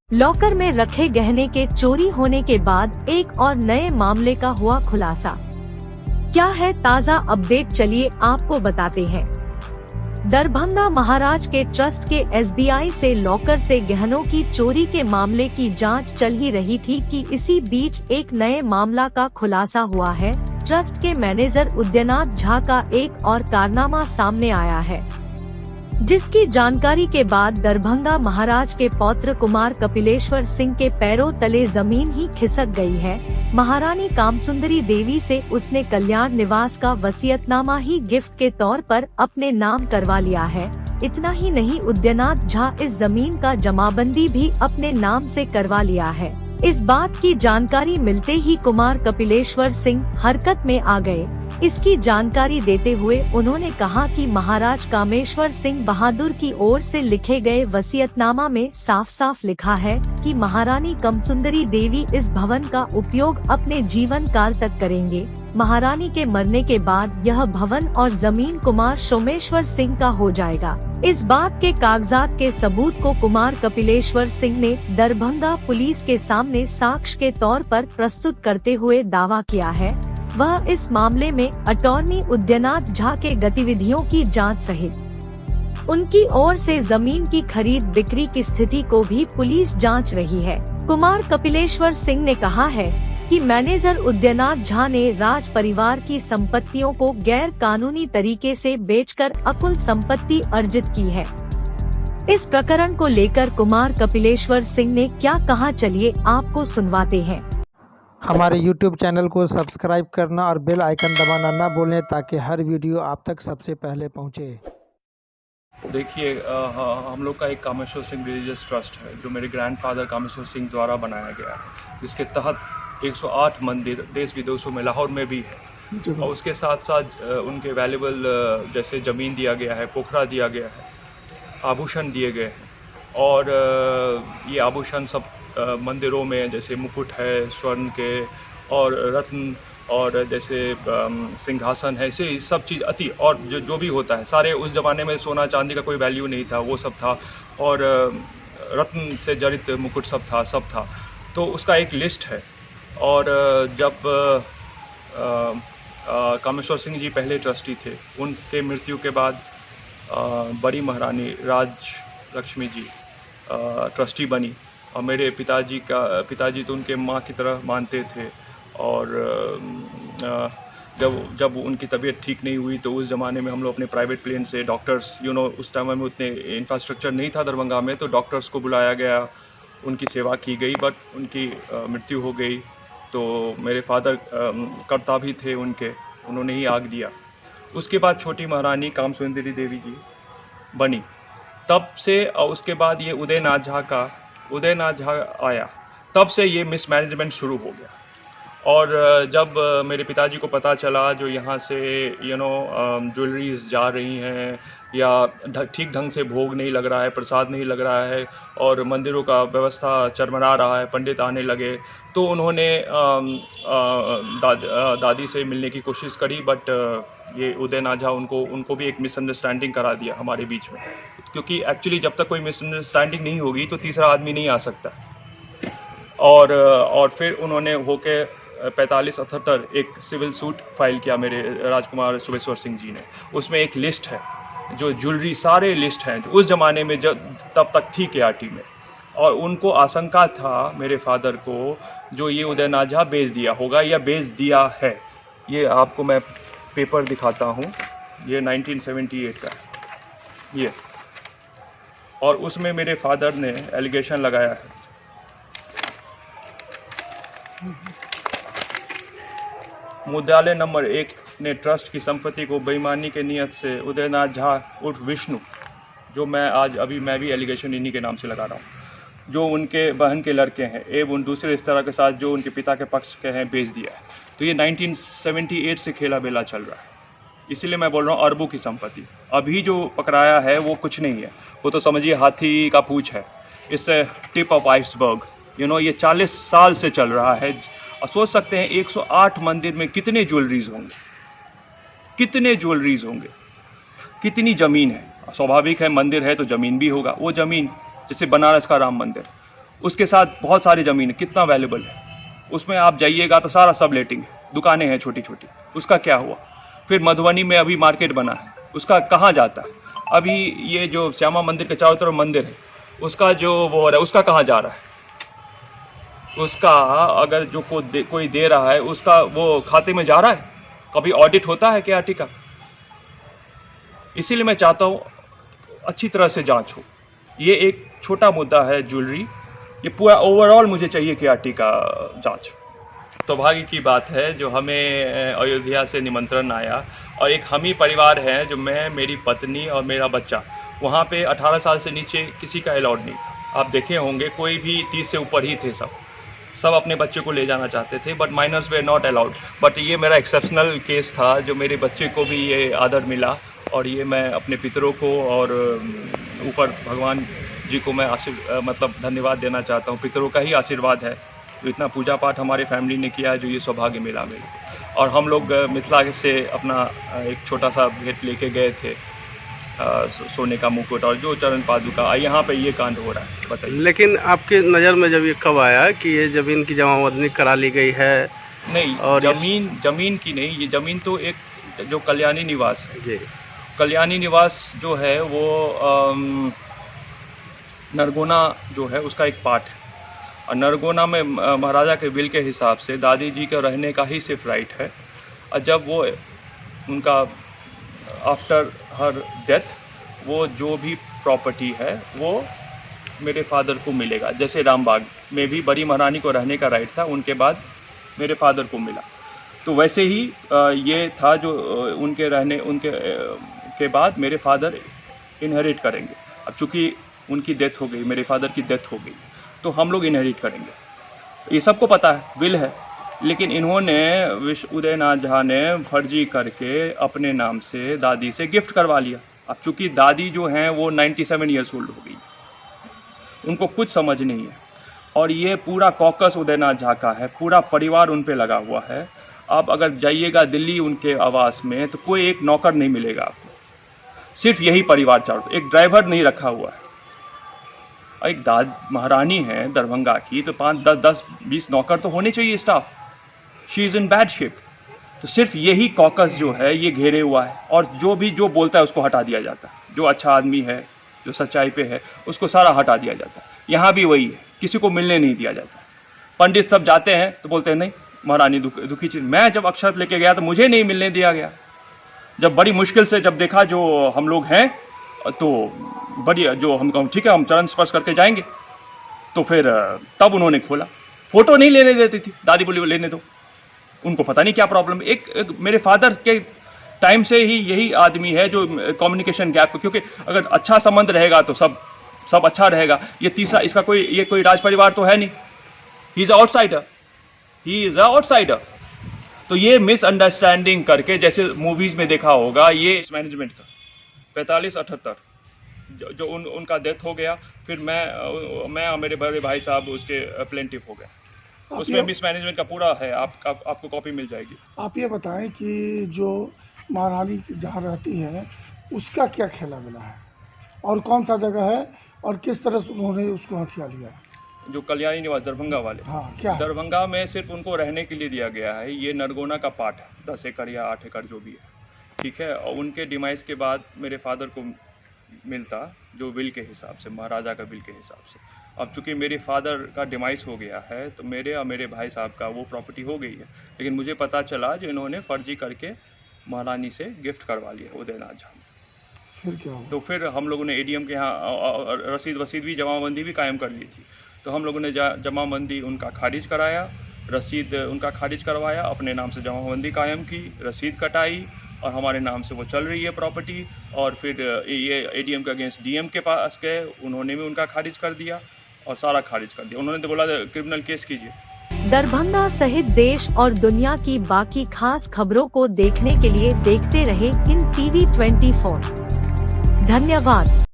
Locker में रखे गहने के चोरी होने के बाद एक और नए मामले का हुआ खुलासा। क्या है ताज़ा अपडेट, चलिए आपको बताते हैं। दरभंगा महाराज के ट्रस्ट के SBI से लॉकर से गहनों की चोरी के मामले की जांच चल ही रही थी कि इसी बीच एक नए मामला का खुलासा हुआ है। ट्रस्ट के मैनेजर उदयनाथ झा का एक और कारनामा सामने आया है, जिसकी जानकारी के बाद दरभंगा महाराज के पौत्र कुमार कपिलेश्वर सिंह के पैरों तले जमीन ही खिसक गई है। महारानी कामसुंदरी देवी से उसने कल्याण निवास का वसीयतनामा ही गिफ्ट के तौर पर अपने नाम करवा लिया है। इतना ही नहीं, उदयनाथ झा इस जमीन का जमाबंदी भी अपने नाम से करवा लिया है। इस बात की जानकारी मिलते ही कुमार कपिलेश्वर सिंह हरकत में आ गए। इसकी जानकारी देते हुए उन्होंने कहा कि महाराज कामेश्वर सिंह बहादुर की ओर से लिखे गए वसीयतनामा में साफ साफ लिखा है कि महारानी कामसुंदरी देवी इस भवन का उपयोग अपने जीवन काल तक करेंगे। महारानी के मरने के बाद यह भवन और जमीन कुमार सोमेश्वर सिंह का हो जाएगा। इस बात के कागजात के सबूत को कुमार कपिलेश्वर सिंह ने दरभंगा पुलिस के सामने साक्ष्य के तौर पर प्रस्तुत करते हुए दावा किया है। वह इस मामले में अटॉर्नी उदयनाथ झा के गतिविधियों की जांच सहित उनकी ओर से जमीन की खरीद बिक्री की स्थिति को भी पुलिस जांच रही है। कुमार कपिलेश्वर सिंह ने कहा है कि मैनेजर उदयनाथ झा ने राज परिवार की संपत्तियों को गैर कानूनी तरीके से बेचकर अकुल संपत्ति अर्जित की है। इस प्रकरण को लेकर कुमार कपिलेश्वर सिंह ने क्या कहा, चलिए आपको सुनवाते हैं। हमारे YouTube चैनल को सब्सक्राइब करना और बेल आइकन दबाना ना भूलें ताकि हर वीडियो आप तक सबसे पहले पहुंचे। देखिए, हम लोग का एक कामेश्वर सिंह रिलीजियस ट्रस्ट है जो मेरे ग्रैंडफादर कामेश्वर सिंह द्वारा बनाया गया है, जिसके तहत 108 मंदिर देश विदेशों में, लाहौर में भी है, और उसके साथ साथ उनके वैल्यूबल जैसे ज़मीन दिया गया है, पोखरा दिया गया है, आभूषण दिए गए हैं। और ये आभूषण सब मंदिरों में जैसे मुकुट है स्वर्ण के, और रत्न, और जैसे सिंहासन है, ऐसे सब चीज़ अति, और जो भी होता है सारे, उस ज़माने में सोना चांदी का कोई वैल्यू नहीं था, वो सब था, और रत्न से जड़ित मुकुट सब था। तो उसका एक लिस्ट है। और जब कामेश्वर सिंह जी पहले ट्रस्टी थे, उनके मृत्यु के बाद बड़ी राज लक्ष्मी जी ट्रस्टी बनी, और मेरे पिताजी तो उनके माँ की तरह मानते थे। और जब उनकी तबीयत ठीक नहीं हुई तो उस ज़माने में हम लोग अपने प्राइवेट प्लेन से डॉक्टर्स, उस टाइम में उतने इंफ्रास्ट्रक्चर नहीं था दरभंगा में, तो डॉक्टर्स को बुलाया गया, उनकी सेवा की गई, बट उनकी मृत्यु हो गई। तो मेरे फादर कर्ता भी थे उनके, उन्होंने ही आग दिया। उसके बाद छोटी महारानी कामसुंदरी देवी जी बनी, तब से, और उसके बाद ये उदयनाथ झा आया, तब से ये मिसमैनेजमेंट शुरू हो गया। और जब मेरे पिताजी को पता चला जो यहाँ से ज्वेलरीज जा रही हैं, या ठीक ढंग से भोग नहीं लग रहा है, प्रसाद नहीं लग रहा है, और मंदिरों का व्यवस्था चरमरा रहा है, पंडित आने लगे, तो उन्होंने दादी से मिलने की कोशिश करी, बट ये उदयनाथ झा उनको भी एक मिसअंडरस्टैंडिंग करा दिया हमारे बीच में, क्योंकि एक्चुअली जब तक कोई मिसअंडरस्टैंडिंग नहीं होगी तो तीसरा आदमी नहीं आ सकता। और फिर उन्होंने होके 4578 एक सिविल सूट फाइल किया मेरे राजकुमार सुबेश्वर सिंह जी ने। उसमें एक लिस्ट है, जो ज्वेलरी सारे लिस्ट हैं उस ज़माने में तब तक थी KRT में, और उनको आशंका था मेरे फादर को जो ये उदयनाथ झा बेच दिया होगा या बेच दिया है। ये आपको मैं पेपर दिखाता हूँ, ये 1978 का है ये, और उसमें मेरे फादर ने एलिगेशन लगाया है। मुद्दाले नंबर 1 ने ट्रस्ट की संपत्ति को बेईमानी के नियत से उदयनाथ झा उर्फ विष्णु, जो मैं भी एलिगेशन इन्हीं के नाम से लगा रहा हूँ, जो उनके बहन के लड़के हैं एवं उन दूसरे इस तरह के साथ जो उनके पिता के पक्ष के हैं, बेच दिया है। तो ये 1978 से खेला बेला चल रहा है, इसीलिए मैं बोल रहा हूँ अरबों की संपत्ति। अभी जो पकड़ाया है वो कुछ नहीं है, वो तो समझिए हाथी का पूंछ है, इससे टिप ऑफ आइसबर्ग। ये 40 साल से चल रहा है। और सोच सकते हैं 108 मंदिर में कितने ज्वेलरीज होंगे, कितनी ज़मीन है। स्वाभाविक है, मंदिर है तो ज़मीन भी होगा। वो ज़मीन, जैसे बनारस का राम मंदिर, उसके साथ बहुत सारी ज़मीन, कितना वैल्यूबल है, उसमें आप जाइएगा तो सारा सब लेटिंग है, दुकानें हैं छोटी छोटी, उसका क्या हुआ? फिर मधुबनी में अभी मार्केट बना है, उसका कहाँ जाता है? अभी ये जो श्यामा मंदिर के चारों तरफ मंदिर है, उसका जो वो हो रहा है, उसका कहाँ जा रहा है? उसका अगर जो कोई दे रहा है, उसका वो खाते में जा रहा है? कभी ऑडिट होता है KRT का? इसीलिए मैं चाहता हूँ अच्छी तरह से जांच हो। ये एक छोटा मुद्दा है ज्वेलरी, ये पूरा ओवरऑल मुझे चाहिए KRT का जांच। सौभाग्य की बात है जो हमें अयोध्या से निमंत्रण आया, और एक हम ही परिवार है जो मैं, मेरी पत्नी और मेरा बच्चा, वहाँ पे 18 साल से नीचे किसी का अलाउड नहीं था। आप देखे होंगे कोई भी 30 से ऊपर ही थे, सब अपने बच्चे को ले जाना चाहते थे, but minors were not allowed. But ये मेरा एक्सेप्शनल केस था जो मेरे बच्चे को भी ये आदर मिला, और ये मैं अपने पितरों को और ऊपर भगवान जी को मैं मतलब धन्यवाद देना चाहता हूँ। पितरों का ही आशीर्वाद है जो इतना पूजा पाठ हमारे फैमिली ने किया है, जो ये सौभाग्य मिला मेरे। और हम लोग मिथिला से अपना एक छोटा सा भेंट लेके गए थे, सोने का मुकुट और जो चरण पादुका। यहाँ पे ये कांड हो रहा है, बताइए। लेकिन आपके नज़र में जब ये कब आया कि ये ज़मीन की जमाबंदी करा ली गई है? नहीं, और जमीन की नहीं, ये ज़मीन तो एक जो कल्याणी निवास है जी, कल्याणी निवास जो है वो नरगोना जो है उसका एक पार्ट है, और नरगोना में महाराजा के विल के हिसाब से दादी जी के रहने का ही सिर्फ राइट है। और जब वो उनका आफ्टर हर डेथ वो जो भी प्रॉपर्टी है वो मेरे फादर को मिलेगा। जैसे रामबाग में भी बड़ी महारानी को रहने का राइट था, उनके बाद मेरे फादर को मिला, तो वैसे ही ये था जो उनके के बाद मेरे फादर इनहेरिट करेंगे। अब चूँकि उनकी डेथ हो गई, मेरे फादर की डेथ हो गई, तो हम लोग इनहेरिट करेंगे। ये सबको पता है, विल है, लेकिन इन्होंने उदयनाथ झा ने फर्जी करके अपने नाम से दादी से गिफ्ट करवा लिया। अब चूँकि दादी जो हैं वो 97 ईयर्स ओल्ड हो गई, उनको कुछ समझ नहीं है, और ये पूरा कॉकस उदयनाथ झा का है, पूरा परिवार उन पे लगा हुआ है। आप अगर जाइएगा दिल्ली उनके आवास में तो कोई एक नौकर नहीं मिलेगा आपको, सिर्फ यही परिवार चारों, एक ड्राइवर नहीं रखा हुआ है। एक महारानी है दरभंगा की, तो 5, 10, 20 नौकर तो होने चाहिए staff. She is in bad shape. तो सिर्फ यही कॉकस जो है ये घेरे हुआ है, और जो बोलता है उसको हटा दिया जाता है। जो अच्छा आदमी है, जो सच्चाई पे है, उसको सारा हटा दिया जाता है। यहाँ भी वही है, किसी को मिलने नहीं दिया जाता। पंडित सब जाते हैं तो बोलते हैं नहीं महारानी दुखी चीज। मैं जब अक्षत लेके गया तो मुझे नहीं मिलने दिया गया। जब बड़ी मुश्किल से जब देखा जो हम लोग हैं, तो बड़ी जो हम कहूँ ठीक है हम चरण स्पर्श करके जाएंगे, तो फिर तब उन्होंने खोला। फोटो नहीं लेने देती थी, दादी बोली लेने दो, उनको पता नहीं क्या प्रॉब्लम। एक मेरे फादर के टाइम से ही यही आदमी है जो कम्युनिकेशन गैप, क्योंकि अगर अच्छा संबंध रहेगा तो सब अच्छा रहेगा। ये तीसरा इसका ये कोई राज परिवार तो है नहीं, he is outsider, he is outsider. तो ये मिसअंडरस्टैंडिंग करके, जैसे मूवीज में देखा होगा, ये मैनेजमेंट का 45-78 जो उनका डेथ हो गया, फिर मैं और मेरे बड़े भाई साहब उसके प्लेंटिफ हो गए। उसमें मिसमैनेजमेंट का पूरा है, आपको कॉपी मिल जाएगी। आप ये बताएं कि जो महारानी जहाँ रहती है उसका क्या खेला मिला है, और कौन सा जगह है, और किस तरह से उन्होंने उसको हथिया लिया है? जो कल्याणी निवास दरभंगा वाले, हाँ, क्या है? दरभंगा में सिर्फ उनको रहने के लिए दिया गया है। ये नरगोना का पार्ट है, 10 एकड़ या 8 एकड़ जो भी है, ठीक है। और उनके डिमाइस के बाद मेरे फादर को मिलता जो विल के हिसाब से, महाराजा का विल के हिसाब से। अब चूंकि मेरे फादर का डिमाइस हो गया है, तो मेरे और मेरे भाई साहब का वो प्रॉपर्टी हो गई है। लेकिन मुझे पता चला जो इन्होंने फर्जी करके महारानी से गिफ्ट करवा लिया उदयनाथ झा ने। फिर क्या हुआ? तो फिर हम लोगों ने एडीएम के यहाँ रसीद भी जमाबंदी भी कायम कर ली थी। तो हम लोगों ने जमाबंदी उनका खारिज कराया, रसीद उनका खारिज करवाया, अपने नाम से जमाबंदी कायम की, रसीद कटाई, और हमारे नाम से वो चल रही है प्रॉपर्टी। और फिर ये एडीएम के अगेंस्ट डीएम के पास गए, उन्होंने भी उनका खारिज कर दिया और सारा खारिज कर दिया। उन्होंने तो बोला क्रिमिनल केस कीजिए। दरभंगा सहित देश और दुनिया की बाकी खास खबरों को देखने के लिए देखते रहे इन TV 24। धन्यवाद।